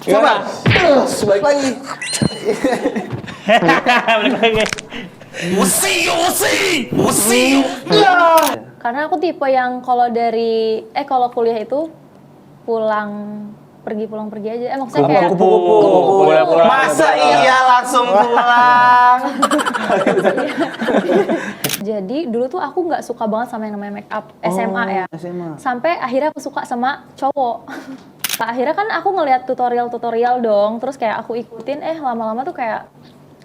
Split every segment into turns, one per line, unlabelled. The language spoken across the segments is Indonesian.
Coba. Balik lagi.
Balik lagi.
Karena aku tipe yang kalau kuliah itu pulang pergi aja. Maksudnya kayak
Kupu-kupu.
Pulang.
Masa iya langsung pulang?
Jadi dulu tuh aku nggak suka banget sama yang namanya make up SMA ya.
SMA.
Sampai akhirnya aku suka sama cowok. Akhirnya kan aku ngeliat tutorial dong, terus kayak aku ikutin, lama-lama tuh kayak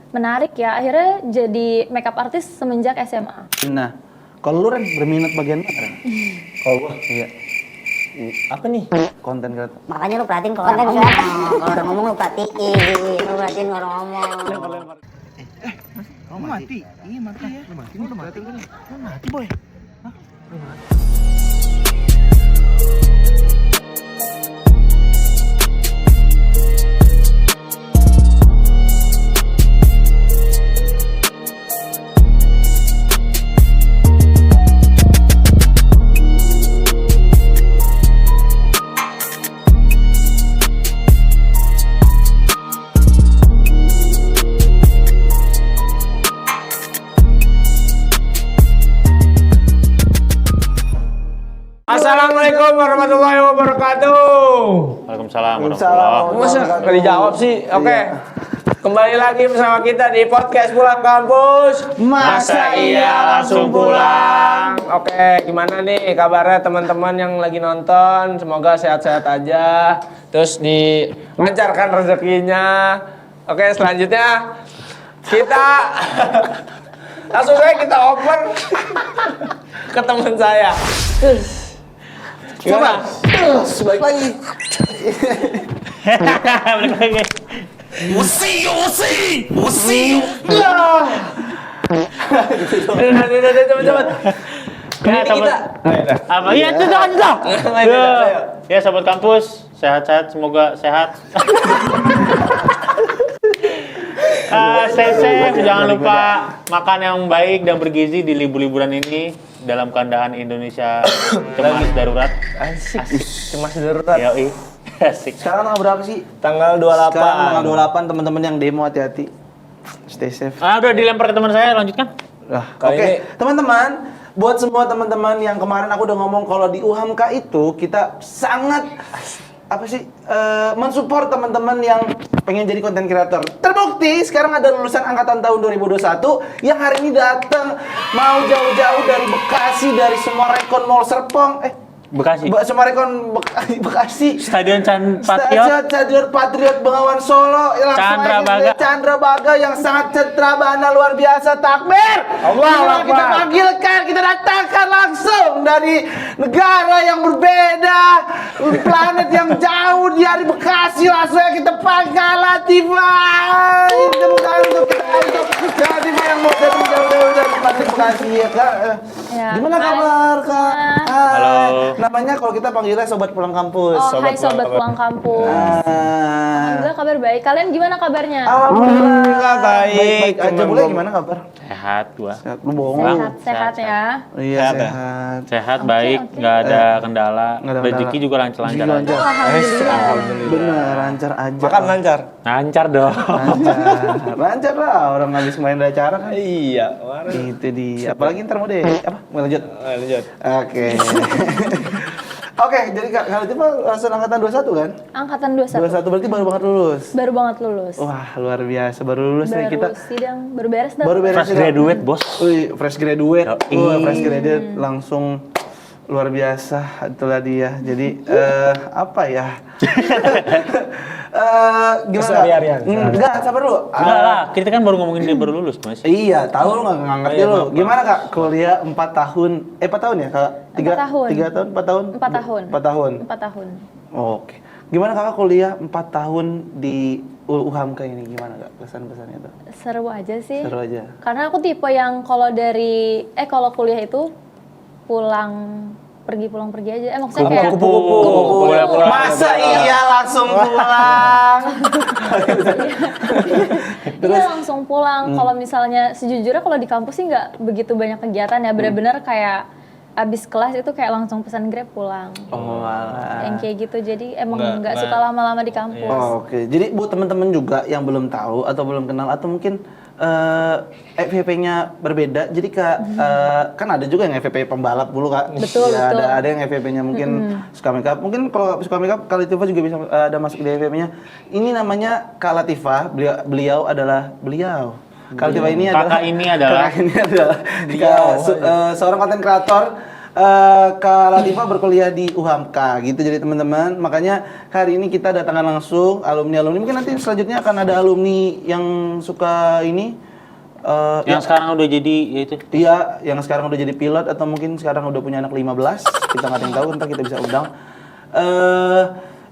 menarik ya. Akhirnya jadi makeup artist semenjak SMA.
Nah, kalau lu Ren berminat bagian mana Ren?
Kalau gua
Iya.
apa nih?
Konten kreator.
Makanya lu perhatiin kalau orang ngomong. Kalau orang ngomong lu perhatiin. Lu perhatiin orang ngomong.
Oh mati? Iya mati ya. Lu mati. Lu mati kan? Lu mati boy. Hah? Lu mati.
Assalamualaikum warahmatullahi wabarakatuh. Waalaikumsalam warahmatullahi.
Masa
Nggak dijawab sih? Oke. Kembali lagi bersama kita di podcast Pulang Kampus.
Masa iya langsung pulang?
Oke, gimana nih kabarnya teman-teman yang lagi nonton? Semoga sehat-sehat aja. Terus dilancarkan rezekinya. Oke, selanjutnya kita langsung aja kita open ke teman saya.
Coba. Balik lagi.
Balik lagi. Coba. Ya, teman. Apa? Iya, itu jangan. Ya, sahabat kampus, sehat-sehat, semoga sehat. Stay safe, jangan lupa makan yang baik dan bergizi di libur-liburan ini dalam keadaan Indonesia cemas darurat.
Asik. Cemas darurat.
Yoi. Asik.
Sekarang tanggal berapa sih?
Tanggal 28.
Sekarang tanggal 28 teman-teman yang demo hati-hati. Stay safe.
Udah dilempar ke teman saya, lanjutkan.
Oke,
ini-
teman-teman, buat semua teman-teman yang kemarin aku udah ngomong kalau di UHAMKA itu kita sangat mensupport teman-teman yang pengen jadi konten kreator. Terbukti sekarang ada lulusan angkatan tahun 2021 yang hari ini datang mau jauh-jauh dari Bekasi, dari Sumarekon Mall Serpong,
Bekasi.
Sumarekon Bekasi.
Stadion Patriot.
Stadion Patriot Bengawan Solo. Chandra Baga yang sangat cetrabana luar biasa. Takbir.
Allah
Kita panggilkan, kita datangkan langsung dari negara yang berbeda, planet yang jauh dari Bekasi. Langsung aja kita panggil Latifa. Kita bukan untuk Latifa yang mau jauh-jauh dari Bekasi ya Kak.
Ya,
Gimana
hai.
kabar Kak? Hai.
Halo.
Namanya kalau kita panggilnya Sobat Pulang Kampus.
Hai sobat pulang kampus. Alhamdulillah kabar baik. Kalian gimana kabarnya?
Alhamdulillah
baik.
aja.
Cuman
Boleh
belum-
gimana kabar?
Sehat gua.
Sehat. Lu bohong.
Sehat ya.
Iya
Sehat ya?
sehat.
Sehat,
Oke,
baik,
oke.
nggak ada kendala.
Nggak ada
Rezeki
kendala.
juga lancar-lancar
Rezeki
aja.
lancar.
Alhamdulillah.
Bener, lancar aja.
Makan lancar. Lancar dong.
Lancar lah, orang habis main acara kan.
Iya, kemarin.
Itu dia. Apalagi ntar mau deh. Apa? Mau lanjut?
Lanjut.
Oke. Oke, jadi Kak Latifa langsung angkatan 21 kan?
Angkatan 21.
21 berarti baru banget lulus.
Baru banget lulus.
Wah, luar biasa. Baru lulus nih kita.
sidang, baru beres dah.
Baru beres
Fresh
sidang.
graduate, bos.
Wih, fresh graduate.
Yoi.
Wah, fresh graduate langsung luar biasa itulah dia. Jadi apa ya? Gimana?
Keseharian.
Enggak, sabar dulu.
Enggak lah, kita kan baru ngomongin dia baru lulus, Mas.
Iya, tahu lu nggak ngerti
Oh, iya,
lu.
maaf.
Gimana Kak? Kuliah 4 tahun. 4 tahun ya, Kak?
4 tahun.
3 tahun, 4 tahun?
4 tahun.
4 tahun.
4 tahun.
Oke. Gimana Kakak kuliah 4 tahun di UHAMKA ini? Gimana Kak kesan-pesannya tuh?
Seru aja sih.
Seru aja.
Karena aku tipe yang kalau kuliah itu pulang pergi aja. Maksudnya kayak
Kupu-kupu.
Masa iya langsung pulang?
iya langsung pulang. Kalau misalnya sejujurnya kalau di kampus sih nggak begitu banyak kegiatan ya. Benar-benar kayak abis kelas itu kayak langsung pesan Grab pulang.
Oh, alah.
Yang kayak gitu, jadi emang
Nggak-
nggak suka lama-lama di kampus.
Oh, oke. Jadi buat teman-teman juga yang belum tahu atau belum kenal atau mungkin FYP-nya berbeda. Jadi Kak, kan ada juga yang FYP pembalap dulu Kak.
Betul,
Ya,
betul.
ada yang FYP-nya mungkin suka makeup. Mungkin kalau suka makeup Kak Latifah juga bisa ada masuk di FYP-nya. Ini namanya Kak Latifah. Beliau adalah beliau. Kak Latifah ini adalah
Kakak ini adalah
seorang konten kreator. Kak Latifah berkuliah di UHAMKA gitu, jadi teman-teman, makanya hari ini kita datangan langsung alumni-alumni. Mungkin nanti selanjutnya akan ada alumni yang suka ini
yang sekarang udah jadi yaitu
iya, yang sekarang udah jadi pilot atau mungkin sekarang udah punya anak 15, kita nggak ada yang tahu, ntar kita bisa undang.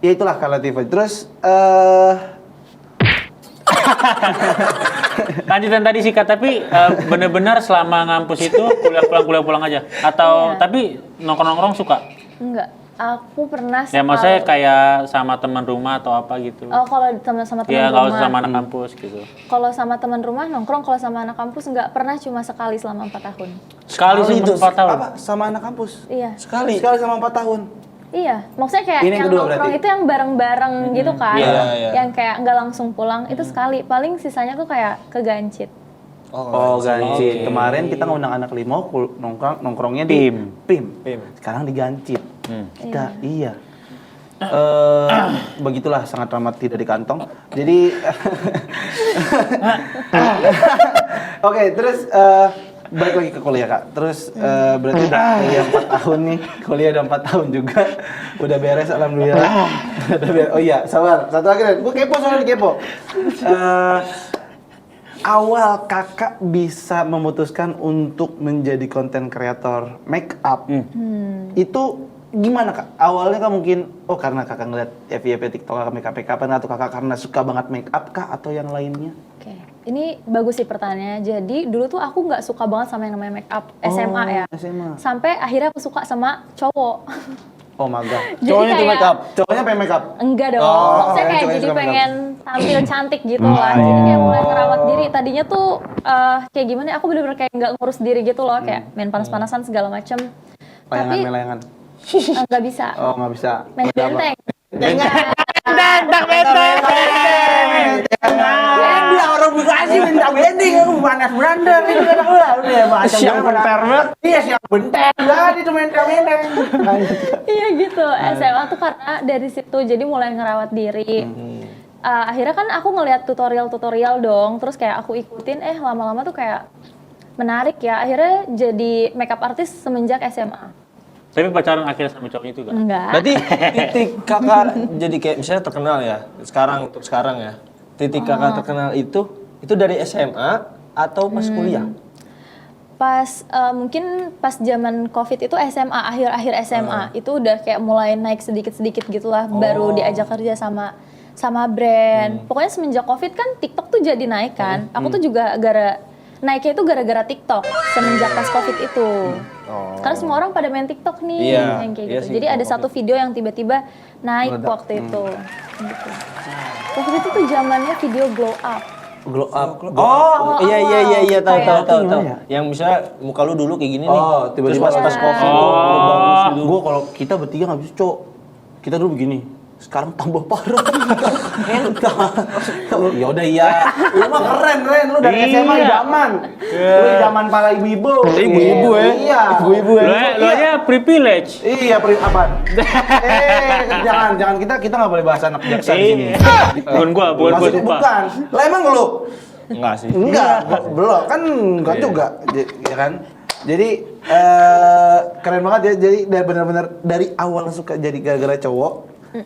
Ya itulah Kak Latifah. Terus
lanjutan tadi sih Kak, tapi bener-bener selama ngampus itu kuliah pulang aja atau
Iya.
tapi nongkrong-nongkrong suka?
Enggak, aku pernah
Ya maksudnya kayak sama teman rumah atau apa gitu.
Oh, kalau sama teman
Ya nggak usah
rumah.
sama anak kampus gitu.
Kalau sama teman rumah nongkrong, kalau sama anak kampus nggak pernah, cuma sekali selama 4 tahun.
Sekali sih
itu
4 tahun.
apa? Sama anak kampus?
Iya.
Sekali sama 4 tahun.
Iya, maksudnya kayak
Ini yang
yang
kedua
nongkrong
berarti?
itu yang bareng-bareng gitu kan,
Iya, iya.
yang kayak nggak langsung pulang itu sekali, paling sisanya tuh kayak kegancit.
Oh, gancit. Kemarin kita ngundang anak limo nongkrongnya di PIM. Sekarang digancit. Kita iya. Begitulah sangat ramah tidak di kantong. Jadi oke, terus balik lagi ke kuliah Kak. Terus berarti udah kuliah 4 tahun nih. Kuliah udah 4 tahun juga. Udah beres alhamdulillah. Udah beres. Oh iya, sabar. Satu lagi deh. Gue kepo soalnya kepo. Awal kakak bisa memutuskan untuk menjadi konten kreator make up, itu gimana kak? Awalnya kak mungkin, oh karena kakak ngeliat FYP TikTok kakak make up-an atau kakak karena suka banget make up kak atau yang lainnya?
Oke, ini bagus sih pertanyaannya. Jadi dulu tuh aku nggak suka banget sama yang namanya make up SMA ya.
SMA.
Sampai akhirnya aku suka sama cowok.
Oh maga.
Jadi
Cowoknya tuh
kayak-
make up.
Cowoknya pengen make up?
Enggak dong,
Oh,
maksudnya kayak
cowoknya
jadi
suka make up.
pengen tampil cantik gitu lah. Jadi kayak mulai ngerawat diri. Tadinya tuh kayak gimana? Aku bener-bener kayak nggak ngurus diri gitu loh, kayak main panas-panasan segala macem. Tapi
Layangan.
nggak bisa.
Oh nggak bisa.
Main benteng.
Dia orang Bekasi minta bending, aku panas berandang itu kadang udah macam
Siang bentar banget.
Iya siang bentar, jadi itu main bending.
Iya gitu. SMA tuh karena dari situ jadi mulai ngerawat diri. Akhirnya kan aku ngeliat tutorial dong, terus kayak aku ikutin, lama-lama tuh kayak menarik ya. Akhirnya jadi makeup artist semenjak SMA.
Tapi pacaran akhirnya sama cowok itu Kak?
Enggak.
Berarti titik kakak jadi kayak misalnya terkenal ya, untuk sekarang ya. Titik kakak terkenal itu dari SMA atau pas kuliah?
Pas mungkin pas zaman COVID itu SMA, akhir-akhir SMA itu udah kayak mulai naik sedikit-sedikit gitulah, baru diajak kerja sama brand. Pokoknya semenjak COVID kan TikTok tuh jadi naik kan. Aku tuh juga naiknya itu gara-gara TikTok semenjak pas COVID itu. Karena semua orang pada main TikTok nih,
Iya,
yang kayak
iya
gitu.
sih,
Jadi ada satu video yang tiba-tiba naik waktu itu. Gitu. Waktu itu tuh zamannya video glow up.
Glow up.
Oh, iya tahu.
Gimana ya?
Yang misalnya muka lu dulu kayak gini nih.
Oh, tiba-tiba
Terus pas covid
Oh.
lu bagus gitu.
Gue kalau kita bertiga nggak bisa cok. Kita dulu begini. Sekarang tambah parah. Ya udah iya. Lu mah keren. Lu dari SMA idaman. Lu idaman para ibu-ibu.
Ibu-ibu ya.
Iya.
Ibu-ibu ya.
Lo aja privilege.
Iya, apaan? Jangan kita nggak boleh bahas anak jaksa di sini.
Bukan gua
Maksudnya
sumpah.
bukan. Lah emang lu?
Enggak sih.
Enggak, belum kan enggak juga, ya kan? Jadi keren banget ya. Jadi benar-benar dari awal suka jadi gara-gara cowok,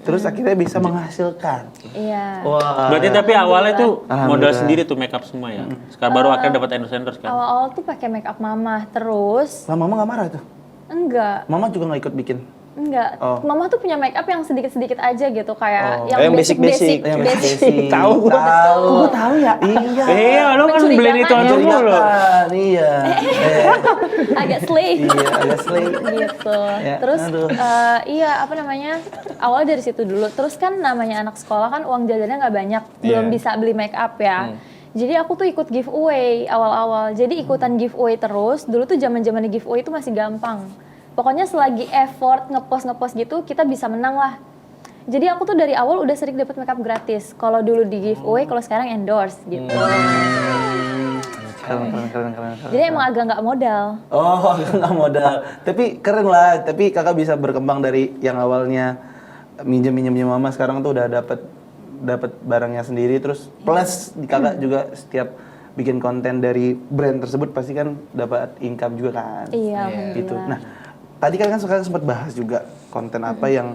terus akhirnya bisa menghasilkan.
Iya.
Wah.
Berarti tapi awalnya tuh modal
Alhamdulillah.
sendiri tuh makeup semua ya. Sekarang baru akhirnya dapat endorse kan.
Awal-awal tuh pakai make up mama, terus
Lah mama nggak marah tuh?
enggak.
Mama juga nggak ikut bikin.
Enggak,
Oh.
mama tuh punya make up yang sedikit-sedikit aja gitu, kayak
Yang basic-basic.
Yang
basic.
Tahu. Gue tahu ya. Iya.
Iya, lo kan
Mencurigakan
beliin itu
ya.
untuk lo.
Iya.
Agak slay.
Iya, agak slay.
Gitu.
Ya,
Terus
aduh.
iya apa namanya? Awal dari situ dulu. Terus kan namanya anak sekolah kan uang jajannya nggak banyak, belum bisa beli make up ya. Jadi aku tuh ikut giveaway awal-awal. Jadi ikutan giveaway terus. Dulu tuh zaman-zamannya giveaway itu masih gampang. pokoknya selagi effort ngepost gitu kita bisa menang lah. Jadi aku tuh dari awal udah sering dapat makeup gratis. Kalau dulu di giveaway, kalau sekarang endorse gitu.
Keren.
Jadi emang agak nggak modal.
Oh, nggak modal. Tapi keren lah. Tapi kakak bisa berkembang dari yang awalnya minjem mama, sekarang tuh udah dapat barangnya sendiri. Terus plus di kakak juga setiap bikin konten dari brand tersebut pasti kan dapat income juga kan.
Iya,
Gitu.
alhamdulillah.
Nah, tadi kan kakak sempat bahas juga konten apa yang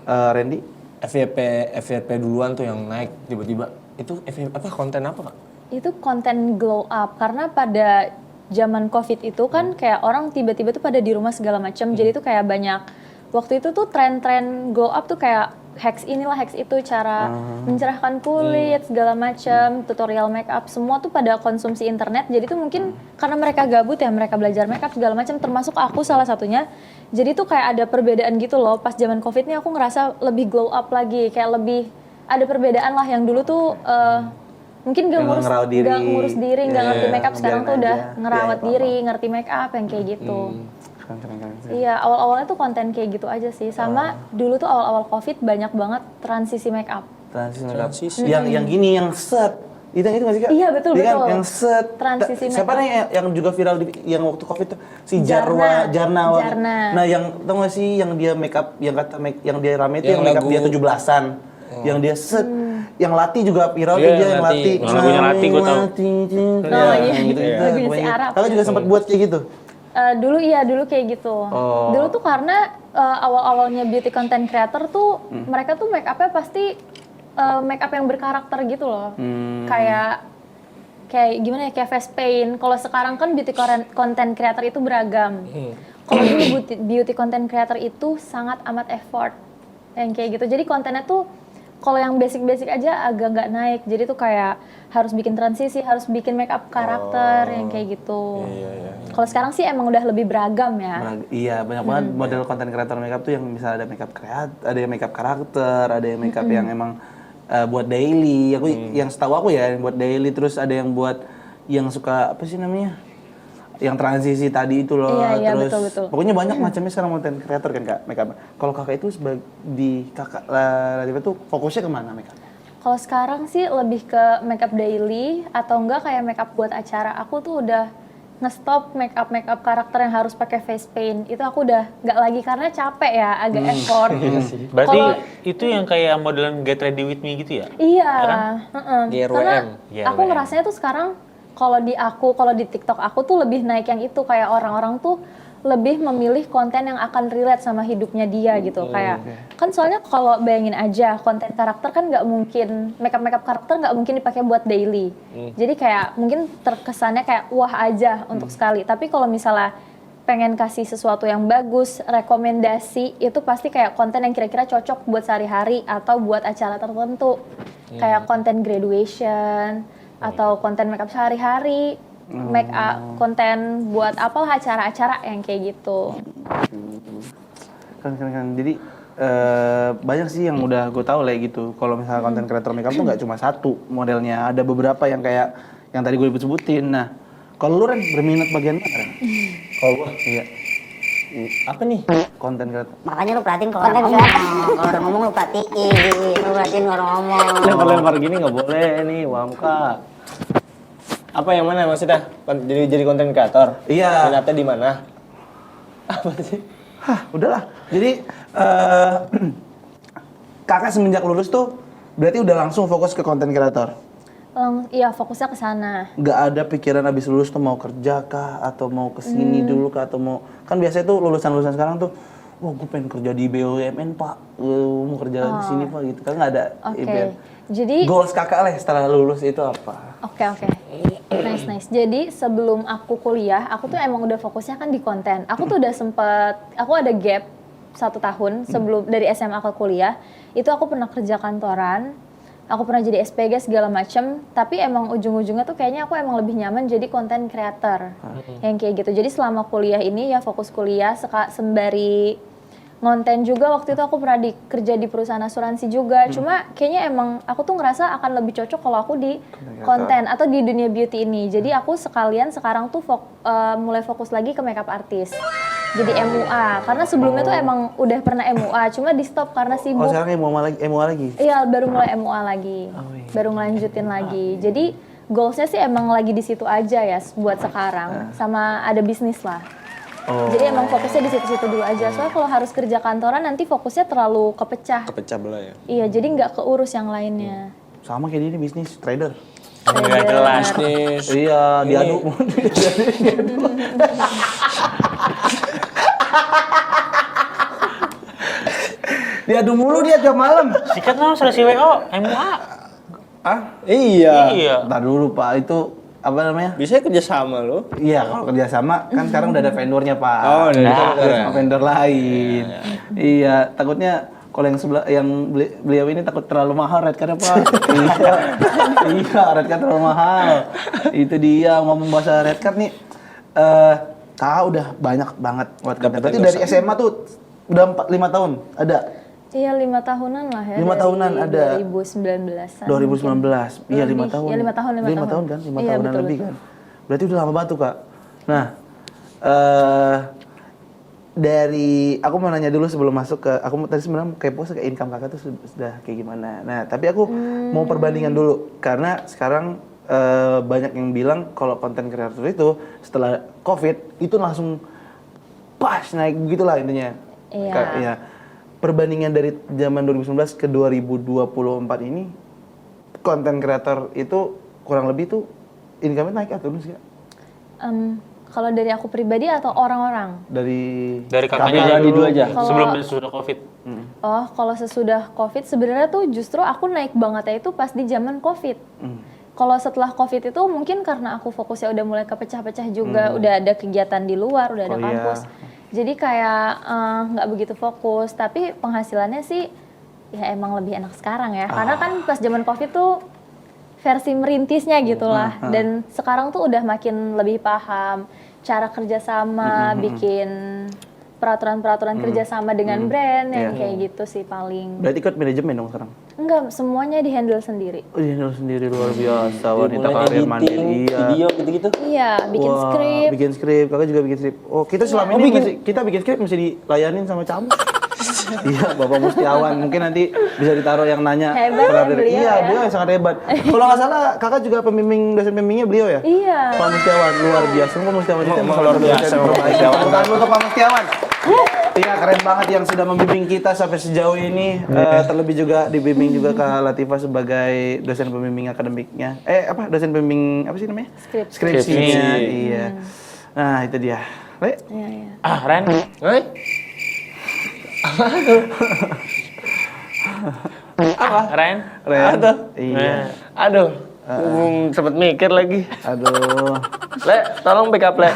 Randy?
FYP duluan tuh yang naik tiba-tiba. Itu FYP apa konten apa, Kak?
Itu konten glow up karena pada zaman Covid itu kan kayak orang tiba-tiba tuh pada di rumah segala macam. Jadi tuh kayak banyak waktu itu tuh tren-tren glow up tuh kayak hacks inilah hacks itu, cara mencerahkan kulit segala macam, tutorial make up semua tuh pada konsumsi internet. Jadi tuh mungkin karena mereka gabut ya, mereka belajar make up segala macam, termasuk aku salah satunya. Jadi tuh kayak ada perbedaan gitu loh. Pas zaman Covid ini aku ngerasa lebih glow up lagi, kayak lebih ada perbedaan lah. Yang dulu tuh mungkin gak ngurus diri, gak ngerti make up. Sekarang tuh udah ngerawat diri, ngerti make up yang kayak gitu.
Keren.
Iya, awal-awalnya tuh konten kayak gitu aja sih. Sama dulu tuh awal-awal Covid banyak banget transisi make up.
Transisi. Yang gini, yang set. Itu nggak sih, Kak?
Iya, betul.
Kan? Yang set.
Transisi
Siapa
make up.
nih yang juga viral yang waktu Covid tuh? Si
Jarna.
Jarna.
Jarna.
Nah, yang tau gak sih yang dia make up, yang kata yang dia rame itu yang make up dia 17-an. Yang dia set. Yang Lati juga viral tuh dia yang Lati.
Lagunya Lati gue tau.
Oh iya,
gitu.
lagunya si Arab.
Kakak juga sempat buat kayak gitu?
Dulu kayak gitu. Dulu tuh karena awal-awalnya beauty content creator tuh mereka tuh make upnya pasti make up yang berkarakter gitu loh. Kayak gimana ya, kayak face paint. Kalau sekarang kan beauty content creator itu beragam. Kalau dulu beauty content creator itu sangat amat effort yang kayak gitu. Jadi kontennya tuh kalau yang basic aja agak nggak naik. Jadi tuh kayak harus bikin transisi, harus bikin make up karakter yang kayak gitu. Kalau sekarang sih emang udah lebih beragam ya.
Iya, banyak banget model konten kreator makeup tuh yang misalnya ada makeup ada yang makeup karakter, ada yang makeup yang emang buat daily. Yang setahu aku ya, yang buat daily, terus ada yang buat yang suka apa sih namanya? Yang transisi tadi itu loh.
Iya,
terus
betul.
pokoknya banyak macamnya sekarang konten kreator kan, Kak, makeup. Kalau Kakak itu di Kakak Latifah tuh fokusnya kemana makeup?
Kalau sekarang sih lebih ke makeup daily atau enggak kayak makeup buat acara. Aku tuh udah nge-stop makeup karakter yang harus pakai face paint. Itu aku udah nggak lagi karena capek ya, agak effort.
Berarti itu yang kayak modelan Get Ready With Me gitu ya?
Iya.
GRWM.
Karena aku
GRWM.
ngerasanya tuh sekarang kalau di TikTok aku tuh lebih naik yang itu, kayak orang-orang tuh lebih memilih konten yang akan relate sama hidupnya dia gitu. Kayak kan soalnya kalau bayangin aja konten karakter kan nggak mungkin, makeup karakter nggak mungkin dipakai buat daily. Jadi kayak mungkin terkesannya kayak wah aja untuk sekali. Tapi kalau misalnya pengen kasih sesuatu yang bagus, rekomendasi itu pasti kayak konten yang kira-kira cocok buat sehari-hari atau buat acara tertentu. Kayak konten graduation atau konten makeup sehari-hari, make up konten buat apalah acara-acara yang kayak gitu.
Kan. Jadi banyak sih yang udah gue tahu lah gitu. Kalau misalnya konten kreator makeup tuh nggak cuma satu modelnya, ada beberapa yang kayak yang tadi gue sebutin. Nah, kalau lu Ren berminat bagian mana, Ren? Kalau gue, iya. Apa nih? Konten kreator.
Makanya lu perhatiin kalau orang ngomong, kalau orang ngomong lu perhatiin orang ngomong.
Lempar-lempar gini nggak boleh nih, Wamka. Apa yang mana maksudnya? Jadi konten kreator?
Iya.
Minatnya di mana? Apa sih?
Udahlah. Jadi kakak semenjak lulus tuh berarti udah langsung fokus ke konten kreator.
Iya, fokusnya ke sana.
Nggak ada pikiran abis lulus tuh mau kerja kah atau mau kesini dulu kah atau mau, kan biasanya tuh lulusan sekarang tuh wah gue pengen kerja di BUMN pak, mau kerja di sini pak gitu kan, nggak ada.
Oke. Jadi
Goals kakak lah setelah lulus itu apa?
Oke. Nice. Jadi sebelum aku kuliah, aku tuh emang udah fokusnya kan di konten. Aku tuh udah aku ada gap 1 tahun sebelum dari SMA ke kuliah. Itu aku pernah kerja kantoran. Aku pernah jadi SPG segala macem, tapi emang ujung-ujungnya tuh kayaknya aku emang lebih nyaman jadi content creator yang kayak gitu. Jadi selama kuliah ini ya fokus kuliah, sembari ngonten juga. Waktu itu aku pernah kerja di perusahaan asuransi juga. Cuma kayaknya emang aku tuh ngerasa akan lebih cocok kalau aku di konten atau di dunia beauty ini. Jadi aku sekalian sekarang tuh mulai fokus lagi ke makeup artist. Jadi MUA, karena sebelumnya tuh emang udah pernah MUA, cuma di stop karena
Oh
sibuk.
sekarang MUA lagi?
Iya, baru mulai MUA lagi,
iya.
baru ngelanjutin lagi. Jadi goalsnya sih emang lagi di situ aja ya buat sekarang, sama ada bisnis lah.
Oh.
Jadi emang fokusnya di situ-situ dulu aja. Soalnya kalau harus kerja kantoran nanti fokusnya terlalu kepecah.
Kepecah belah ya.
Iya, jadi nggak keurus yang lainnya.
Sama kayak ini bisnis trader.
Nggak jelas.
Bisnis.
Iya, diadu. Diadu mulu dia tiap malam.
Sikat nama seleksi WO, MUA.
Ah?
Iya.
Iya.
Ntar dulu Pak, itu apa namanya?
Bisa kerja sama lo.
Iya, kalau kerjasama kan sekarang udah ada vendornya Pak.
Oh, udah ada
Nah,
vendor ya?
sama vendor lain. Iya, takutnya kalau yang sebelah yang beliau ini takut terlalu mahal red card Pak. Iya, iya red card terlalu mahal. Itu dia ngomong bahasa red card nih. Kakak udah banyak banget buat
Dapat
berarti
endorse.
dari SMA tuh udah 5 tahun ada.
Iya, 5 tahunan lah ya.
5 tahunan ada.
2019-an.
2019. Iya, 5
Lebih.
tahun.
Iya, 5 tahun, 5
5
tahun.
tahun kan? 5
Iya,
tahunan
betul,
lebih
betul.
kan. Berarti udah lama banget tuh, Kak. Nah, dari aku mau nanya dulu sebelum masuk ke tadi sebenarnya kepo ke income Kakak tuh sudah kayak gimana. Nah, tapi aku mau perbandingan dulu karena sekarang banyak yang bilang kalau konten kreator itu setelah Covid itu langsung pas naik begitulah intinya.
Iya.
Iya. Perbandingan dari zaman 2019 ke 2024 ini konten kreator itu kurang lebih tuh income-nya naik atau turun sih, Kak?
Kalau dari aku pribadi atau orang-orang?
Dari
Kakak
kakaknya
dulu
aja.
Kalau-
Sebelum dan sesudah Covid.
Oh, kalau sesudah Covid sebenarnya tuh justru aku naik bangetnya itu pas di zaman Covid. Kalau setelah Covid itu mungkin karena aku fokusnya udah mulai kepecah-pecah juga, udah ada kegiatan di luar, udah ada
Oh, iya.
kampus. Jadi kayak nggak begitu fokus, tapi penghasilannya sih ya emang lebih enak sekarang ya. Karena kan pas zaman Covid tuh versi merintisnya gitulah. Dan sekarang tuh udah makin lebih paham cara kerjasama, bikin peraturan-peraturan kerjasama dengan brand yang kayak gitu sih paling.
Berarti ikut manajemen dong sekarang?
Enggak, semuanya di handle sendiri.
Oh, dia handle sendiri luar biasa, wanita
Mulai
karir
editing,
mandiri. Iya.
video gitu-gitu.
Iya, bikin
Wah,
skrip.
bikin skrip, kakak juga bikin skrip. Oh, kita selama ini kita bikin skrip mesti dilayanin sama camu. Iya, Bapak Mustiawan. Mungkin nanti bisa ditaruh yang nanya.
Hebat
Pernah
ya beliau
Iya,
ya.
beliau yang sangat hebat. Kalau nggak salah, kakak juga dosen pembimbingnya beliau ya?
Iya.
Pak Mustiawan, luar biasa. Pak Mustiawan itu emang salah satu
biasa,
dosen
Pak
terbaik.
Mustiawan.
Tepuk tangan untuk Pak Mustiawan. Iya, keren banget yang sudah membimbing kita sampai sejauh ini. Terlebih juga dibimbing juga Kak Latifah sebagai dosen pembimbing akademiknya. Dosen pembimbing apa sih namanya?
Skripsi.
Skripsinya. Iya. Nah, itu dia. Le?
Iya, iya.
Ren.
Hei?
Ren.
Ren.
Aduh.
Iya.
Aduh. Belum sempet mikir lagi.
Aduh.
Le, tolong backup Le.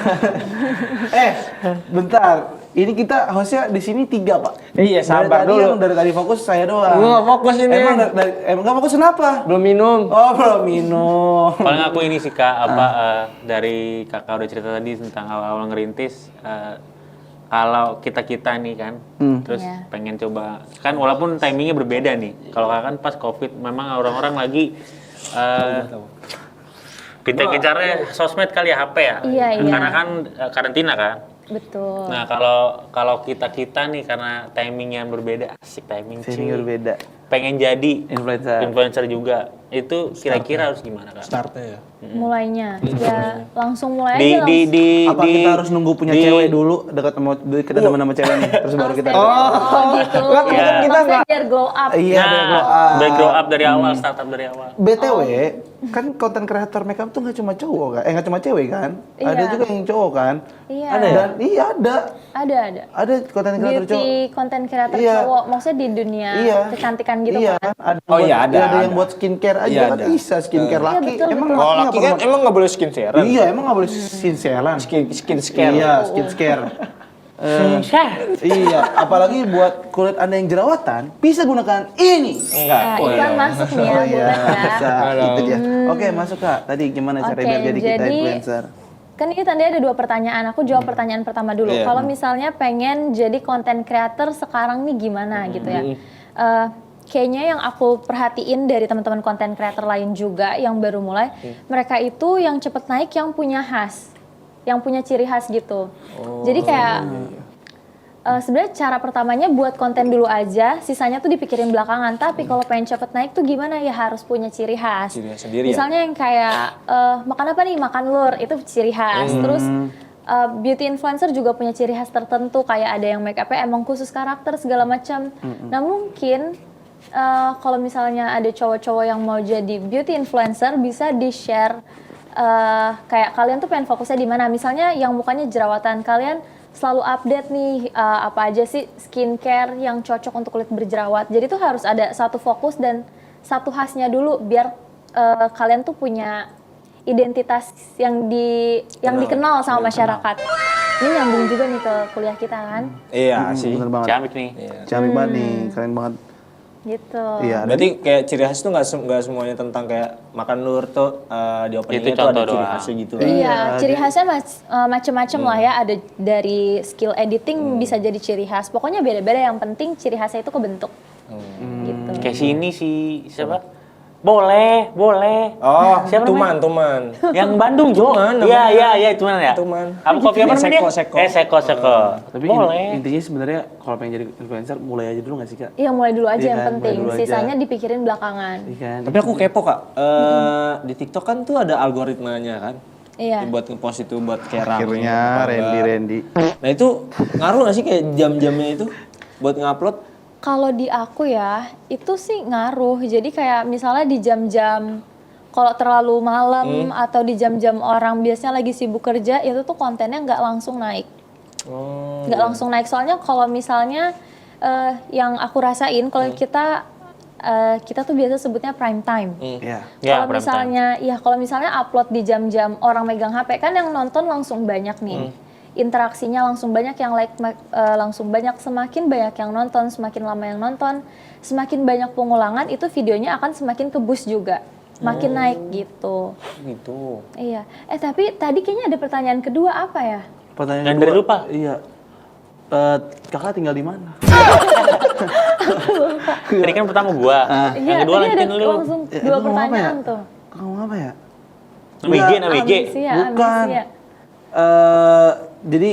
Bentar. Ini kita hostnya di sini 3, Pak.
Iya, sabar
dari tadi
dulu.
Dari tadi fokus saya doang.
Gua nggak fokus ini.
Emang nggak fokus kenapa?
Belum minum.
Oh, belum minum.
Paling aku ini sih Kak, dari kakak udah cerita tadi tentang awal-awal ngerintis, kalau kita nih kan, terus
Iya.
pengen coba, kan walaupun timingnya berbeda nih, kalau kakak kan pas Covid memang orang-orang lagi pintar-pintarnya sosmed kali ya, HP ya,
Iya, iya.
karena kan karantina kan.
Betul.
Nah kalau kita nih karena timing yang berbeda, asik timing
Sini
cuy.
berbeda.
Pengen jadi
Influencer.
juga, itu kira-kira harus gimana Kak?
Startnya ya.
Mulainya ya langsung mulai
Di
aja
di
langsung.
di
Apa
di-
kita harus nunggu punya
di-
cewek dulu dekat sama cewek nih terus baru kita
gitu.
Iya.
Maksudnya biar glow up.
Iya, biar glow up.
Biar grow up dari awal, startup dari awal.
BTW, kan konten kreator makeup tuh nggak cuma cowok kan? Nggak cuma cewek kan?
Iya.
Ada juga yang cowok kan?
Iya.
Ada ya? Dan iya ada.
Ada.
Ada konten kreator cowok.
Beauty content creator
Iya.
cowok, maksudnya di dunia
Iya.
kecantikan gitu
Iya
kan.
Ada
Oh,
buat-
iya, ada,
Ada yang
ada.
buat skincare aja
Iya,
kan
ada.
bisa skincare
Iya,
laki.
betul,
Emang
betul.
Kalau
nggak
laki kan
perlu-
emang nggak boleh skincare.
Iya, emang nggak boleh skincarean.
Skincare.
Iya, skincare. Iya, apalagi buat kulit Anda yang jerawatan, bisa gunakan ini.
Enggak.
Nah, iklan masuk nih ya,
Oh iya,
bulan ya.
bisa.
Halo.
Itu dia. Oke, masuk Kak. Tadi gimana cara
Oke,
biar jadi kita
jadi
influencer?
kan ini tadi ada 2 pertanyaan. Aku jawab pertanyaan pertama dulu.
Iya.
Kalau misalnya pengen jadi content creator sekarang nih gimana gitu ya. Kayaknya yang aku perhatiin dari teman-teman content creator lain juga yang baru mulai, mereka itu yang cepet naik yang punya khas, yang punya ciri khas gitu. Jadi kayak sebenarnya cara pertamanya buat konten dulu aja, sisanya tuh dipikirin belakangan. Tapi kalau pengen cepet naik tuh gimana ya, harus punya ciri khas.
Ciri khas sendiri ya?
Misalnya yang kayak makan apa nih, makan lur, itu ciri khas. Terus beauty influencer juga punya ciri khas tertentu, kayak ada yang make up-nya emang khusus karakter segala macam. Nah mungkin kalau misalnya ada cowok-cowok yang mau jadi beauty influencer, bisa di-share kayak kalian tuh pengen fokusnya di mana. Misalnya yang mukanya jerawatan, kalian selalu update nih apa aja sih skincare yang cocok untuk kulit berjerawat. Jadi tuh harus ada satu fokus dan satu khasnya dulu, biar kalian tuh punya identitas yang dikenal sama masyarakat. Ini nyambung juga nih ke kuliah kita kan.
Iya sih.
Bener banget.
Ciamik nih.
Ciamik banget nih, keren banget.
Gitu.
Iya.
Berarti kayak ciri khas itu nggak semuanya tentang kayak makan lur tuh di openingnya
Itu
tuh ada
contoh
ciri
doang.
khasnya gitu.
Iya, ciri khasnya macem-macem lah ya. Ada dari skill editing bisa jadi ciri khas. Pokoknya beda-beda. Yang penting ciri khasnya itu kebentuk. Gitu.
Kayak sini si siapa? Boleh.
Oh,
Siapa
Tuman.
Yang Bandung, Jo.
Tuman,
Iya, itu mana ya?
Tuman.
Apa kopi apa namanya?
Seko.
Seko.
Tapi
Boleh.
intinya sebenarnya kalau pengen jadi influencer mulai aja dulu nggak sih Kak?
Iya, mulai dulu aja
Iya
yang
kan,
penting.
mulai dulu aja.
Sisanya dipikirin belakangan.
Iya kan?
Tapi aku kepo Kak, di TikTok kan tuh ada algoritmanya kan?
Iya.
Buat ngepost itu buat kayak rame.
Akhirnya
apa enggak.
Randy.
Nah itu ngaruh gak sih kayak jam-jamnya itu buat ngupload?
Kalau di aku ya, itu sih ngaruh. Jadi kayak misalnya di jam-jam kalau terlalu malam atau di jam-jam orang biasanya lagi sibuk kerja, itu tuh kontennya nggak langsung naik.
Oh.
Nggak langsung naik, soalnya kalau misalnya yang aku rasain, kalau kita tuh biasa sebutnya prime time.
Iya.
Ya,
Kalau misalnya, kalau misalnya upload di jam-jam orang megang HP, kan yang nonton langsung banyak nih. Interaksinya langsung banyak, yang like langsung banyak. Semakin banyak yang nonton, semakin lama yang nonton, semakin banyak pengulangan, itu videonya akan semakin ke-boost juga. Makin naik gitu.
Gitu.
Iya. Tapi tadi kayaknya ada pertanyaan kedua, apa ya?
Pertanyaan
Yang dari
kedua,
lupa?
Iya. Kakak tinggal di mana?
Tadi kan pertama gua. Yang kedua
tadi ada
lanjutin lu.
langsung
Eh,
dua
itu ngomong apa
pertanyaan
ya?
tuh.
Ngomong apa ya?
WG, WG.
Amnesia,
Bukan.
amnesia.
Jadi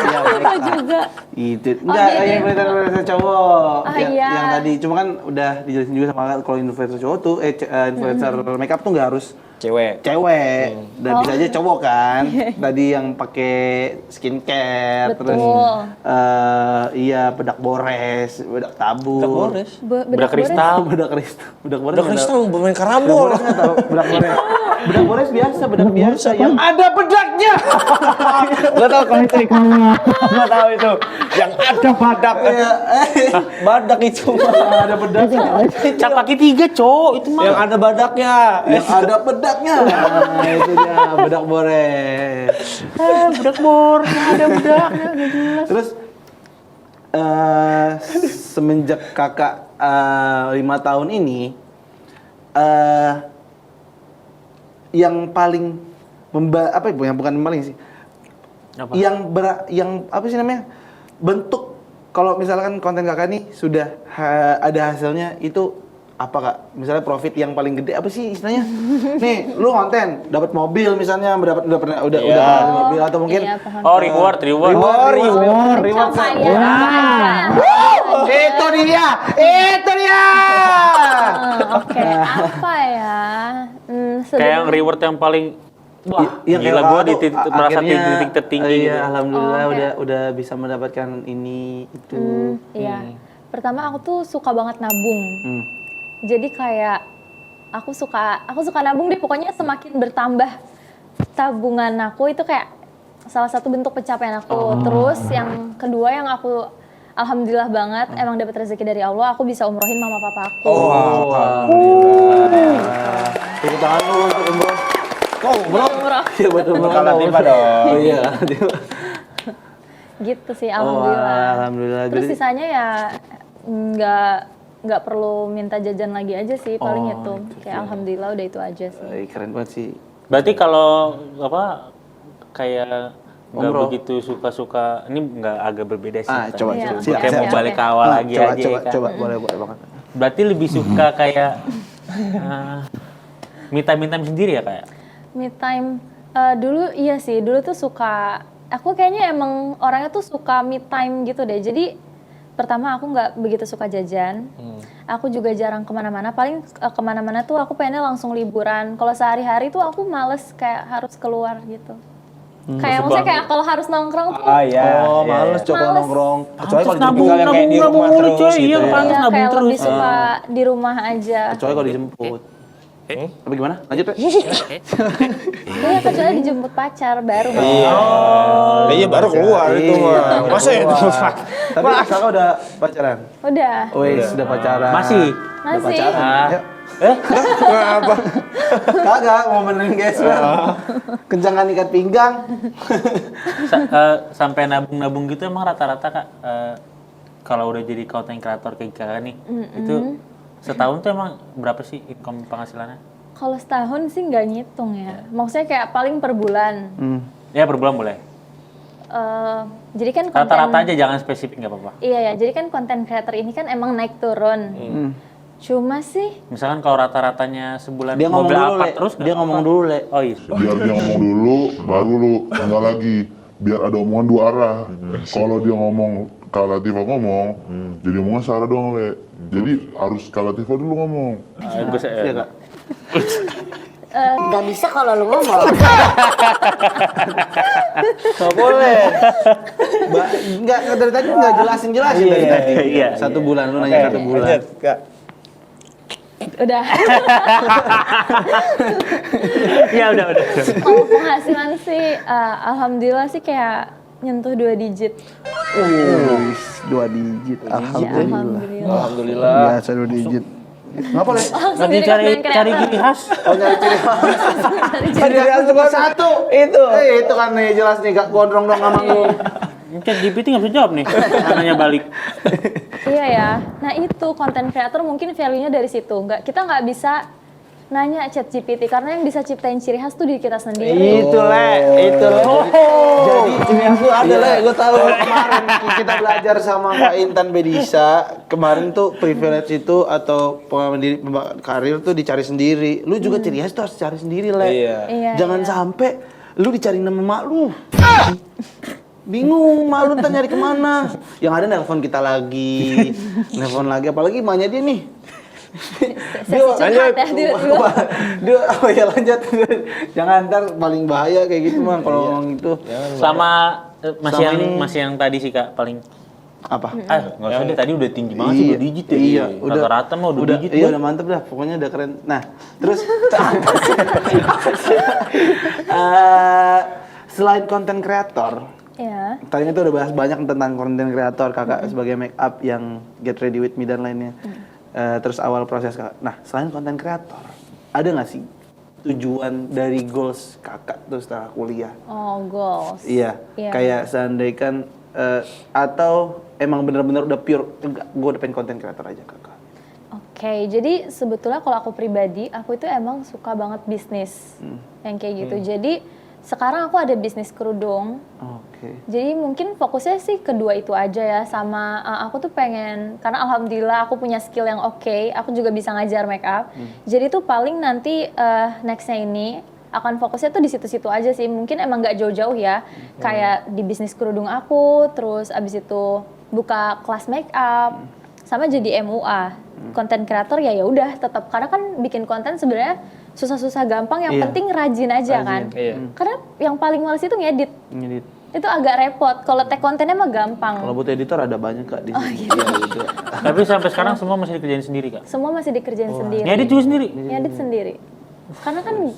ya,
Lupa juga.
itu enggak
gitu.
yang influencer cowok
Iya.
yang tadi cuma kan udah dijelasin juga sama kakak, kalau influencer cowok tuh influencer makeup tuh nggak harus
Cewek.
dan bisa aja cowok kan. Tadi yang pakai skincare terus
Betul.
iya bedak bores, bedak tabur.
Bedak bores.
Bedak kristal.
Bedak kristal. Bedak bores.
Udah kristal bermain karambol.
Bedak bores nggak tahu. Bedak bores. Bedak bores biasa, bedak biasa yang ada bedaknya.
Gak tau kalau itu Gak tau itu. Yang ada badak. Badak itu.
Ada bedaknya.
Cap kaki 3, Cok. Itu mah.
Yang ada badaknya.
Yang ada bedaknya. Nah, itu dia bedak bores.
Bedak bor, ada bedaknya.
Terus semenjak kakak 5 tahun ini, yang paling apa ibu? Yang bukan paling sih,
Apa?
yang apa sih namanya? Bentuk kalau misalkan konten kakak nih sudah ada hasilnya itu apa kak? Misalnya profit yang paling gede apa sih istilahnya? Nih, lu konten dapat mobil misalnya, udah ada mobil atau mungkin
Iya, paham.
Oh, reward.
reward
Pencapaian.
itu dia.
Oke, apa ya?
Kayak yang reward yang paling wah,
Yang
gila
kayak
gua di
tuh,
titik, merasa di
akhirnya,
titik tertinggi
iya,
gitu.
alhamdulillah
Oh, kayak-
udah bisa mendapatkan ini itu.
Iya. Pertama aku tuh suka banget nabung.
Hmm.
Jadi kayak aku suka nabung deh, pokoknya semakin bertambah tabungan aku itu kayak salah satu bentuk pencapaian aku. Terus yang kedua yang aku alhamdulillah banget emang dapat rezeki dari Allah, aku bisa umrohin mama papa aku.
Alhamdulillah. Tepuk tangan dulu untuk umroh.
Umroh.
Iya betul umroh.
Bekalan tiba dong.
Oh iya.
Gitu sih, alhamdulillah.
Alhamdulillah.
Terus
Jadi-
sisanya ya nggak perlu minta jajan lagi aja sih, paling itu. Kayak alhamdulillah udah itu aja sih.
Keren banget sih.
Berarti kalau apa kayak nggak
Umroh.
begitu suka-suka, ini nggak agak berbeda sih.
Ah,
tadi.
coba,
Iya.
coba.
Kayak mau
Siap,
balik ke
siap.
awal lagi
coba,
aja
coba,
ya kan.
coba, boleh banget.
Berarti lebih suka kayak me time sendiri ya kayak.
Me time dulu iya sih, dulu tuh suka aku kayaknya emang orangnya tuh suka me time gitu deh. Jadi pertama aku nggak begitu suka jajan. Aku juga jarang kemana-mana. Paling kemana-mana tuh aku pengennya langsung liburan. Kalau sehari-hari tuh aku males kayak harus keluar gitu. Kayak maksudnya kayak kalau harus nongkrong tuh.
Oh, males Cok kalau
Males.
nongkrong. Kecuali kalau
nabung,
dijemput.
yang kayak di rumah
mulu,
terus
coy.
gitu
Iya,
ya.
pantas
Iya,
nabung
kayak
terus.
lebih suka di rumah aja.
Kecuali kalau dijemput. Apa gimana? Lanjut, Pe.
Iya, kecuali dijemput pacar baru.
Iya baru keluar itu mah. Masa itu?
Tapi kakak udah pacaran?
Udah.
Wih, sudah pacaran.
Masih?
Udah
Masih.
pacaran.
Ah.
Yuk.
Kenapa?
Kagak mau benerin guys. Kencangan ikat pinggang.
Sampai nabung-nabung gitu emang rata-rata Kak, kalau udah jadi content creator kayak kakak nih, itu setahun tuh emang berapa sih income penghasilannya?
Kalau setahun sih nggak ngitung ya. Maksudnya kayak paling per bulan.
Ya per bulan boleh.
Jadi kan
Rata-rata aja, jangan spesifik nggak apa-apa.
Iya ya, jadi kan konten creator ini kan emang naik turun. Cuma sih
Misalkan kalau rata-ratanya sebulan
Dia ngomong
mobil
dulu,
apa
Le.
terus nggak
Dia ngomong
apa-apa.
dulu, Le.
Oh iya.
Biar dia ngomong dulu, baru lu enggak lagi. Biar ada omongan dua arah. Kalau dia ngomong, Kak Latifah ngomong, jadi omongan Sarah doang, Le. Jadi harus Kak Latifah dulu ngomong.
Iya, Kak.
Gak bisa kalau lu ngomong.
Gak boleh. Enggak, dari tadi enggak jelasin dari tadi.
iya,
1 bulan, lu nanya 1 bulan.
Lanjut, Kak.
udah.
Iya udah.
Kalau penghasilan sih, alhamdulillah sih kayak nyentuh 2 digit.
2 digit.
Ya, alhamdulillah.
Alhamdulillah.
Biasa 2 digit. Ngapa, Le?
Langsung
Lagi
jadi
cari
content creator.
cari gini khas.
Oh, nyari ciri khas.
Cari
Ciri cuma 1.
Itu.
Itu kan nih jelas nih, Kak gondrong dong sama lu.
Chat GPT nggak bisa jawab nih. Nanya balik.
Iya ya. Nah itu konten creator mungkin value-nya dari situ. Kita nggak bisa nanya chat GPT karena yang bisa ciptain ciri khas tuh diri kita sendiri.
Itu Le, itu Le.
Jadi ciri khas lu ada, Le. Gue tahu kemarin kita belajar sama Kak Intan Bedisa. Kemarin tuh privilege itu atau pengalaman diri karir tuh dicari sendiri. Lu juga ciri khas tuh harus cari sendiri, Le.
Iya,
Jangan
iya.
sampai lu dicari nama mak lu. Bingung, mak lu ntar nyari kemana. Yang ada nelpon kita lagi. Nelpon lagi, apalagi emaknya dia nih.
Sesi curhat ya tiba-tiba.
Dia, oh ya lanjut. Jangan ntar paling bahaya kayak gitu mah kalau ngomong itu.
Sama masih
Sama
yang
ini.
masih yang tadi sih Kak paling.
Apa?
Nggak usah deh, tadi udah tinggi banget sih 2 digit ya.
Iya, udah.
Rata-rata mah 2 digit.
Iya,
Boy.
udah mantep dah. Pokoknya udah keren. Nah, terus selain konten kreator,
Iya.
tadi itu udah bahas banyak tentang konten kreator kakak sebagai make up yang Get Ready With Me dan lainnya. Terus awal proses kakak. Nah, selain konten kreator, ada nggak sih tujuan dari goals kakak tuh setelah kuliah?
Oh, goals.
Iya,
Iya.
kayak seandainya kan atau emang bener-bener udah pure, enggak, gue udah pengen konten kreator aja kakak.
Oke, jadi sebetulnya kalau aku pribadi, aku itu emang suka banget bisnis. Yang kayak gitu. Jadi sekarang aku ada bisnis kerudung.
Oke.
Jadi mungkin fokusnya sih kedua itu aja ya, sama aku tuh pengen, karena alhamdulillah aku punya skill yang oke, aku juga bisa ngajar make up. Jadi tuh paling nanti nextnya ini akan fokusnya tuh di situ-situ aja sih, mungkin emang nggak jauh-jauh ya, kayak di bisnis kerudung aku, terus abis itu buka kelas make up, sama jadi MUA, konten kreator ya udah tetap, karena kan bikin konten sebenarnya susah-susah gampang, yang
Iya.
penting rajin aja kan.
Iya.
Karena yang paling males itu ngedit.
Ngedit.
Itu agak repot. Kalau tag kontennya mah gampang.
Kalau butuh editor ada banyak kak di sini. Iya, gitu.
Tapi sampai sekarang semua masih dikerjain sendiri Kak.
Semua masih dikerjain sendiri.
Ngedit juga sendiri.
Ngedit sendiri. Karena kan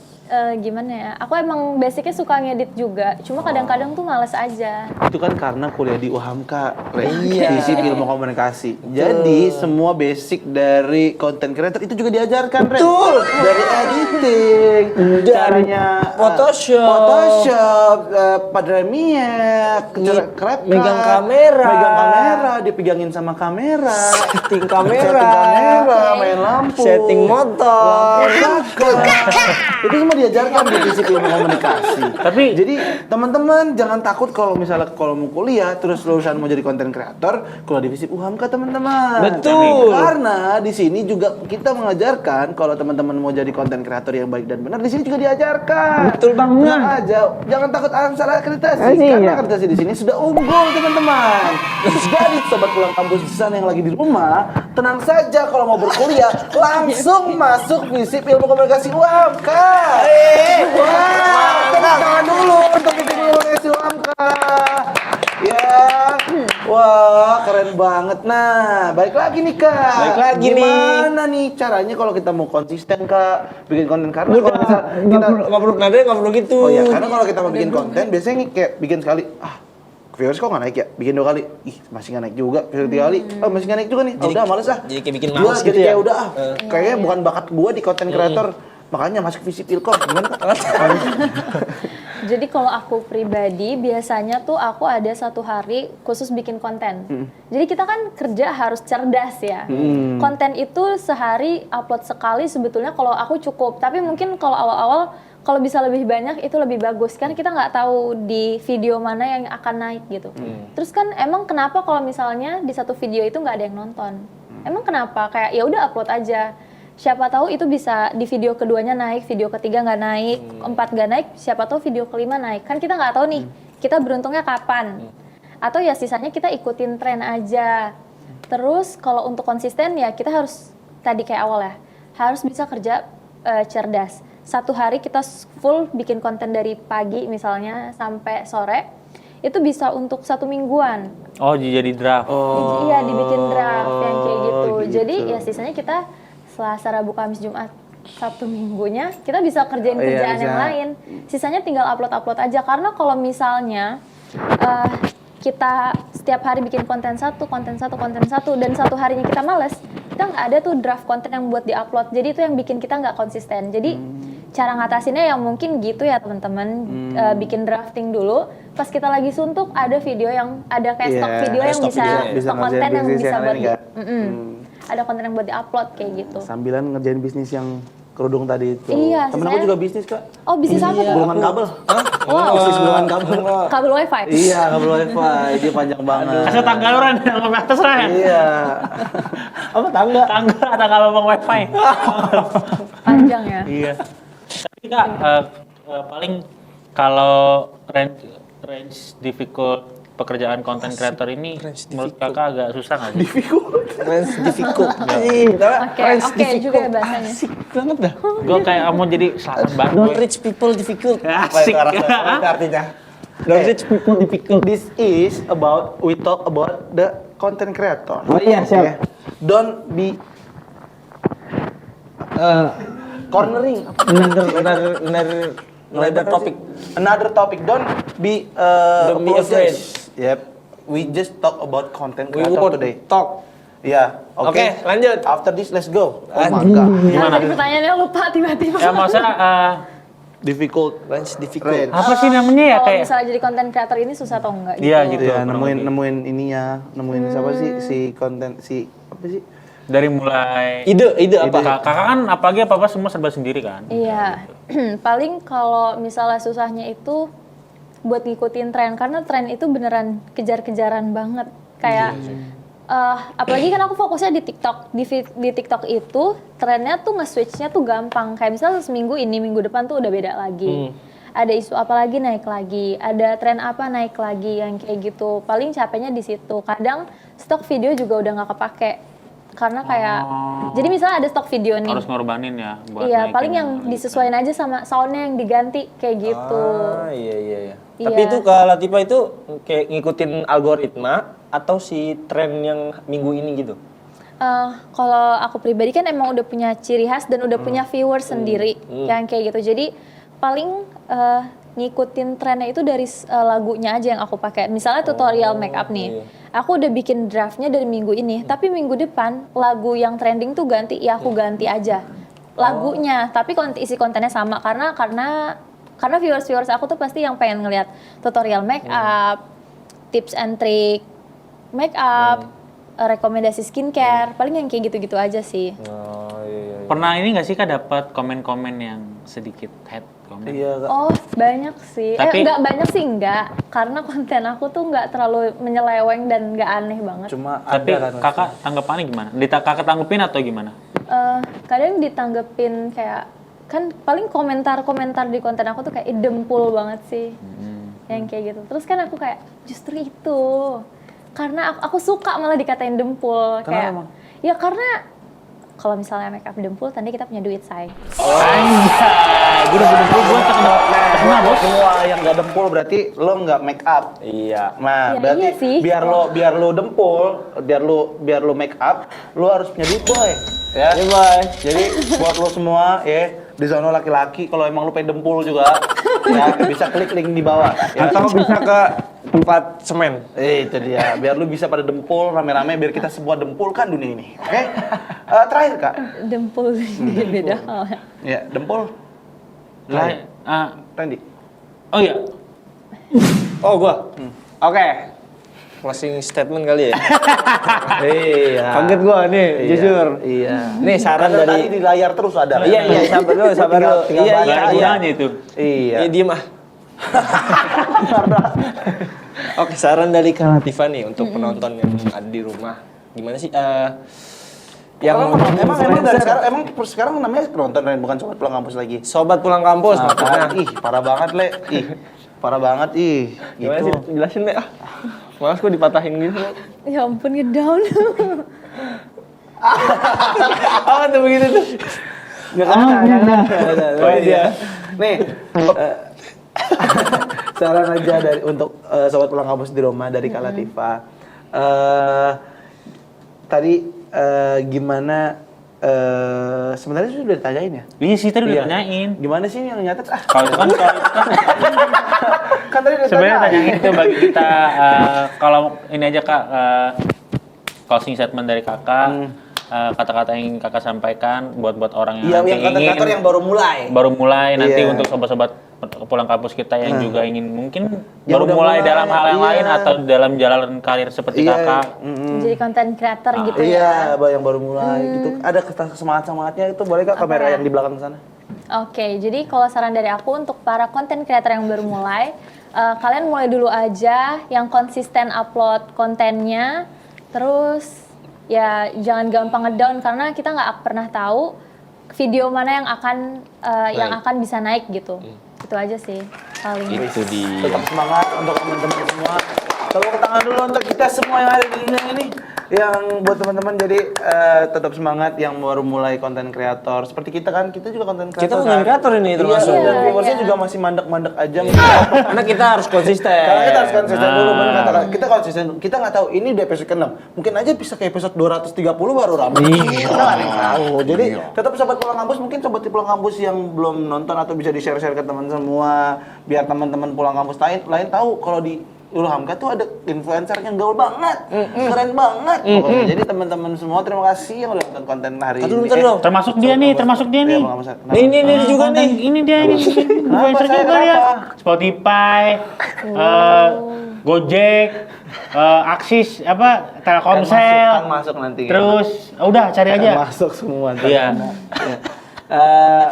gimana ya? Aku emang basicnya suka ngedit juga. Cuma kadang-kadang tuh males aja.
Itu kan karena kuliah di UHAMKA, divisi ilmu komunikasi. Jadi semua basic dari content creator itu juga diajarkan, Ren.
Betul.
Dari editing, caranya Photoshop, Premiere, CapCut,
megang kamera.
megang kamera, dipegangin sama kamera,
Setting kamera.
setting kamera, main lampu. lampu.
Setting motor.
Itu semua diajarkan di fisik ilmu komunikasi. Jadi teman-teman jangan takut kalau misalnya kalau mau kuliah terus lulusan mau jadi konten kreator, kalau di fisik UHAMKA teman-teman.
Betul.
Karena di sini juga kita mengajarkan kalau teman-teman mau jadi konten kreator yang baik dan benar, di sini juga diajarkan.
Betul banget.
Tenang aja, jangan takut salah akreditasi. Karena akreditasi di sini sudah unggul teman-teman. Jadi sobat pulang kampus di sana yang lagi di rumah, tenang saja kalau mau berkuliah langsung masuk FISIP Ilmu Komunikasi UHAMKA. Wah, tepuk tangan dulu untuk FISIP Ilmu Komunikasi UHAMKA. Ya, wah keren banget. Nah, balik lagi nih Kak.
Balik lagi nih.
Gimana nih caranya kalau kita mau konsisten Kak bikin konten, karena kalau misal kita
Nggak perlu gitu.
oh ya, karena kalau kita mau bikin konten biasanya nih kayak bikin sekali, viewers kok nggak naik ya? Bikin 2 kali, ih masih nggak naik juga. Bikin 3 kali, masih nggak naik juga nih. Udah males ah.
Jadi kayak bikin
Gua
males
jadi
gitu ya?
kayak udah kayaknya bukan bakat gua di konten kreator. Makanya masuk FISIP Ilkom, gimana Kak?
Jadi kalau aku pribadi biasanya tuh aku ada 1 hari khusus bikin konten. Jadi kita kan kerja harus cerdas ya. Konten itu sehari upload sekali sebetulnya kalau aku cukup. Tapi mungkin kalau awal-awal kalau bisa lebih banyak itu lebih bagus. Kan kita nggak tahu di video mana yang akan naik gitu. Terus kan emang kenapa kalau misalnya di satu video itu nggak ada yang nonton? Emang kenapa? Kayak ya udah upload aja. Siapa tahu itu bisa di video keduanya naik, video ketiga nggak naik, 4 nggak naik, siapa tahu video kelima naik. Kan kita nggak tahu nih, kita beruntungnya kapan. Atau ya sisanya kita ikutin tren aja. Terus kalau untuk konsisten ya kita harus, tadi kayak awal ya, harus bisa kerja cerdas. 1 hari kita full bikin konten dari pagi misalnya sampai sore, itu bisa untuk 1 mingguan.
Oh, jadi draft.
Iya, dibikin draft yang kayak gitu. Jadi ya sisanya kita Selasa, Rabu, Kamis, Jumat, Sabtu minggunya kita bisa kerjain kerjaan yang lain. Sisanya tinggal upload aja. Karena kalau misalnya kita setiap hari bikin konten satu, dan 1 harinya kita males, kita nggak ada tuh draft konten yang buat diupload. Jadi itu yang bikin kita nggak konsisten. Jadi cara ngatasinnya yang mungkin gitu ya teman-teman, bikin drafting dulu. Pas kita lagi suntuk ada video yang ada kayak stok video yang bisa stok konten yang bisa buat ada konten yang buat diupload kayak gitu.
Sambilan ngerjain bisnis yang kerudung tadi itu.
Iya,
Temen aku juga bisnis Kak.
Oh, bisnis apa tuh?
Gulungan kabel.
Wow.
Bisnis gulungan kabel.
Kabel wifi.
Iya, kabel wifi. Dia panjang banget.
Kasih tangga lu Ran, yang atas Ran.
Iya. Apa tangga?
Tangga lubang wifi.
Panjang ya.
Iya. Tapi Kak, paling kalau range difficult pekerjaan content creator ini menurut Kakak agak susah nggak sih?
Difficult.
Oke juga ya bahasanya.
Asik banget dah.
Gue kayak mau jadi selatan banget.
Don't rich people difficult.
Asik.
Apa artinya? Don't rich people difficult.
This is about, we talk about the content creator.
Oh iya, siap.
Okay. Don't be cornering.
Another topic.
Another topic. Don't be
Don't be afraid.
Yep. We just talk about content
We
creator
would
today.
talk.
Yeah.
Oke, lanjut.
After this, let's go. Oh my
Aduh.
god.
Gimana?
Tadi pertanyaannya lupa tiba-tiba.
Ya maksudnya
Difficult.
Range difficult.
Range.
apa sih namanya ya
Kalau
kayak?
misalnya jadi konten creator ini susah atau enggak gitu.
Iya gitu.
Ya,
kurang lebih.
nemuin ininya, nemuin siapa sih si konten si apa sih?
Dari mulai
Ide apa?
Kakak kan apalagi apa semua serba sendiri kan.
Iya. Paling kalau misalnya susahnya itu buat ngikutin tren, karena tren itu beneran kejar-kejaran banget. Kayak apalagi kan aku fokusnya di TikTok. Di TikTok itu trennya tuh nge-switch-nya tuh gampang. Kayak misalnya seminggu ini, minggu depan tuh udah beda lagi. Ada isu apa lagi naik lagi, ada tren apa naik lagi, yang kayak gitu. Paling capeknya di situ. Kadang stok video juga udah nggak kepake. Karena kayak, jadi misalnya ada stok video nih.
Harus ngorbanin ya buat
Iya,
naikin
paling yang disesuaikan aja sama soundnya yang diganti kayak gitu.
Iya.
Iya.
Tapi itu Kak Latifa itu kayak ngikutin algoritma atau si tren yang minggu ini gitu?
Kalau aku pribadi kan emang udah punya ciri khas dan udah punya viewers sendiri yang kayak gitu. Jadi paling ngikutin trennya itu dari lagunya aja yang aku pakai. Misalnya tutorial makeup nih. Aku udah bikin draftnya dari minggu ini, tapi minggu depan lagu yang trending tuh ganti, ya aku ganti aja lagunya. Tapi isi kontennya sama karena viewers aku tuh pasti yang pengen ngeliat tutorial makeup, tips and trick makeup, rekomendasi skincare, paling yang kayak gitu-gitu aja sih.
Oh
Pernah ini nggak sih Kak dapat komen-komen yang sedikit hate komen?
Iya, Kak.
Oh, banyak sih.
Tapi-
Nggak banyak sih, nggak. Karena konten aku tuh nggak terlalu menyeleweng dan nggak aneh banget.
Cuma
Tapi
ada kan.
Kakak tanggapannya gimana? Kakak tanggepin atau gimana?
Kadang ditanggepin kayak, kan paling komentar-komentar di konten aku tuh kayak dempul banget sih. Yang kayak gitu. Terus kan aku kayak, justru itu. Karena aku suka malah dikatain dempul.
Kenapa
Kayak,
emang?
ya karena kalau misalnya make up dempul, tanda kita punya duit, say.
Anjay, gue udah bener-bener gue terkena bos.
Semua yang nggak dempul berarti lo nggak make up.
Iya.
Nah,
Ya,
berarti
iya sih.
biar lo dempul, biar lo make up, lo harus punya duit, boy. Ya.
Iya, Boy.
Jadi buat lo semua ya, di zona laki-laki kalau emang lo pengen dempul juga ya bisa klik link di bawah ya.
Atau bisa ke tempat semen.
Itu dia, biar lu bisa pada dempul rame-rame biar kita semua dempulkan dunia ini. Oke? Terakhir, Kak.
Dempul beda hal.
Ya, dempul.
Lah,
Randy.
oh iya,
Oh, gua. Oke. Closing statement kali ya.
Iya.
Kaget gua nih,
Iya,
jujur.
Iya.
Nih saran
Karena
dari
tadi di layar terus ada.
Iya, iya, sabar dulu, sabar dulu.
Tinggal
Iya,
baca.
gak ada
iya.
gunanya itu.
Iya.
Diem ah. Oke, saran dari Kak Latifah nih untuk penonton yang ada di rumah. Gimana sih yang
Emang dari sekarang namanya penonton Ren, bukan sobat pulang kampus lagi.
sobat pulang kampus
Nah,
maksudnya.
ih, parah banget, Le. Ih, parah banget, ih.
Gimana
Gitu.
sih? Jelasin deh. Malas gua dipatahin gitu.
Ya ampun, ngedown.
Apa tuh begitu tuh?
Nggak ada.
Oh, iya.
Nih, saran aja untuk sobat pulang kampus di rumah dari Kak Latifah. Tadi gimana? Sebenarnya sudah ditanyain ya.
Iya sih tadi
Iya.
udah tanyain.
Gimana sih yang nyatet?
Kalau itu kan
Kan tadi udah
sebenarnya
ditanyain.
tanyain itu bagi kita kalau ini aja Kak closing statement dari Kakak, kata-kata yang Kakak sampaikan buat orang
Iya,
yang
yang
nanti
konten-konten yang baru mulai.
nanti
Iya.
untuk sobat-sobat pulang kampus kita yang juga ingin mungkin
Yang
baru
udah
mulai
mulai,
dalam hal yang
iya.
lain atau dalam jalan karir seperti
Iya.
Kakak.
Jadi konten creator gitu
Iya,
ya.
yang baru mulai gitu. Ada semangat-semangatnya itu boleh Kak kamera yang di belakang sana.
Oke, jadi kalau saran dari aku untuk para konten creator yang baru mulai, kalian mulai dulu aja yang konsisten upload kontennya, terus ya jangan gampang ngedown karena kita nggak pernah tahu video mana yang akan bisa naik gitu. Itu aja sih paling.
Itu dia.
Tetap semangat untuk teman-teman semua. Tepuk tangan dulu untuk kita semua yang ada di dunia ini. Yang buat teman-teman jadi tetap semangat yang baru mulai konten kreator. Seperti kita kan, kita juga konten kreator.
Kita konten kreator ini termasuk.
Iya, dan
Iya,
viewersnya
iya.
juga masih mandek-mandek aja.
Karena kita harus konsisten.
Karena kita harus konsisten dulu, bener kata Kak. Kita konsisten. Kita nggak tahu ini di episode ke-6. Mungkin aja bisa ke episode 230 baru ramai. Kita nggak ada yang tahu. Jadi tetap sobat pulang kampus, mungkin sobat pulang kampus yang belum nonton atau bisa di-share-share ke teman semua, biar teman-teman pulang kampus lain tahu kalau di Lulu Hamka tuh ada influencer yang gaul banget, keren banget. Pokoknya. Jadi teman-teman semua terima kasih yang udah nonton konten hari ini.
Bentar dong.
Termasuk dia nih, termasuk dia nih.
Ini juga nih.
Ini dia ini influencer
saya
juga ya.
kenapa?
Spotify, Gojek, Aksis apa Telkomsel.
Kan masuk nanti.
Terus udah cari aja.
Masuk semua. ntar.
Iya.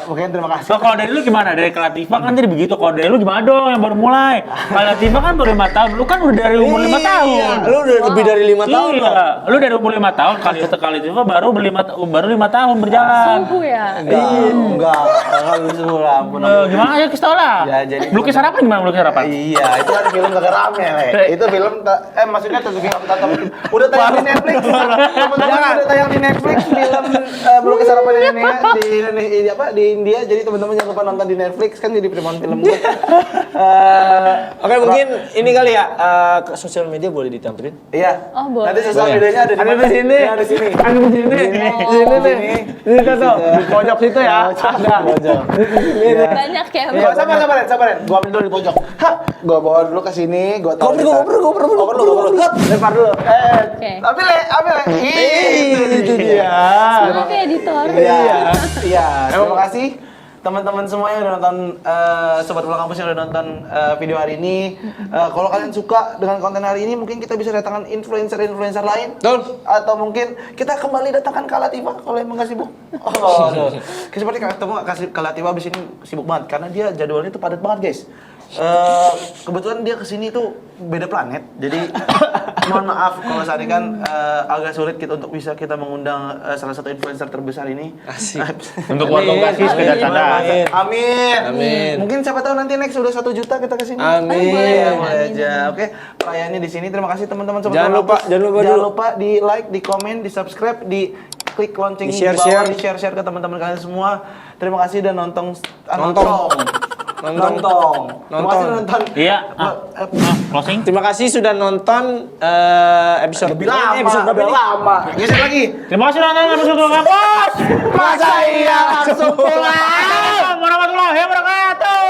Mungkin terima kasih.
So, kalau dari lu gimana? Dari Kak Latifah kan tadi begitu. Kalau dari lu gimana dong yang baru mulai? Kak Latifah kan baru 5 tahun. Lu kan udah dari umur 5 tahun.
Lu udah lebih dari 5 tahun loh.
Iya. Lu dari umur 5 tahun. Kali Latifah baru 5 tahun berjalan.
Sungguh ya.
Enggak, lu semua lah, ampun.
Gimana aja kasih tau lah.
Ya, jadi-
Melukis harapan gimana melukis harapan?
Iya, itu kan film kagak rame, Le. Itu film maksudnya tuh film udah tayang di Netflix. Teman-teman udah tayang di Netflix film Melukis Harapan Indonesia di Indonesia apa di India. Jadi teman-teman jangan lupa nonton di Netflix kan jadi film gue.
Oke, mungkin ini kali ya ke sosial media boleh ditampilin.
Iya.
Oh, boleh.
Nanti sosial medianya ada di mana?
sini.
Iya, di sini.
Ada di sini. Di sini nih. Di situ tuh. Di pojok situ ya. Ada.
Pojok.
Banyak ya.
Iya, sabarin. Gua ambil dulu di pojok. Hah, gua bawa dulu ke sini, gua tahu. Goper dulu. Lempar dulu.
Oke.
Ambil le.
Itu dia.
Sebagai editor.
Iya. Terima kasih teman-teman semua yang udah nonton Sobat Pulang Kampus yang udah nonton video hari ini. Kalau kalian suka dengan konten hari ini, mungkin kita bisa datangkan influencer lain.
Betul.
Atau mungkin kita kembali datangkan Kak Latifah kalau emang nggak sibuk. Oh, seperti Kak Latifah abis ini sibuk banget karena dia jadwalnya tuh padat banget guys. Kebetulan dia kesini tuh beda planet, jadi mohon maaf kalau saat ini kan agak sulit untuk bisa kita mengundang salah satu influencer terbesar ini.
Asik.
Untuk warung kasih sekedar canda.
Amin. Mungkin siapa tahu nanti next udah 1 juta kita kesini.
Amin.
Boleh aja. Oke, perayaannya di sini. Terima kasih teman-teman.
Jangan lupa
di like, di komen, di subscribe, di klik lonceng
Di
di bawah,
share.
di share ke teman-teman kalian semua. Terima kasih dan nonton. Terima kasih udah nonton.
Iya. Closing.
Terima kasih sudah nonton episode
Lebih lama.
episode berapa nih?
lama. Geser lagi.
Terima kasih nonton episode Kampus.
Masa iya langsung pulang.
Warahmatullahi wabarakatuh.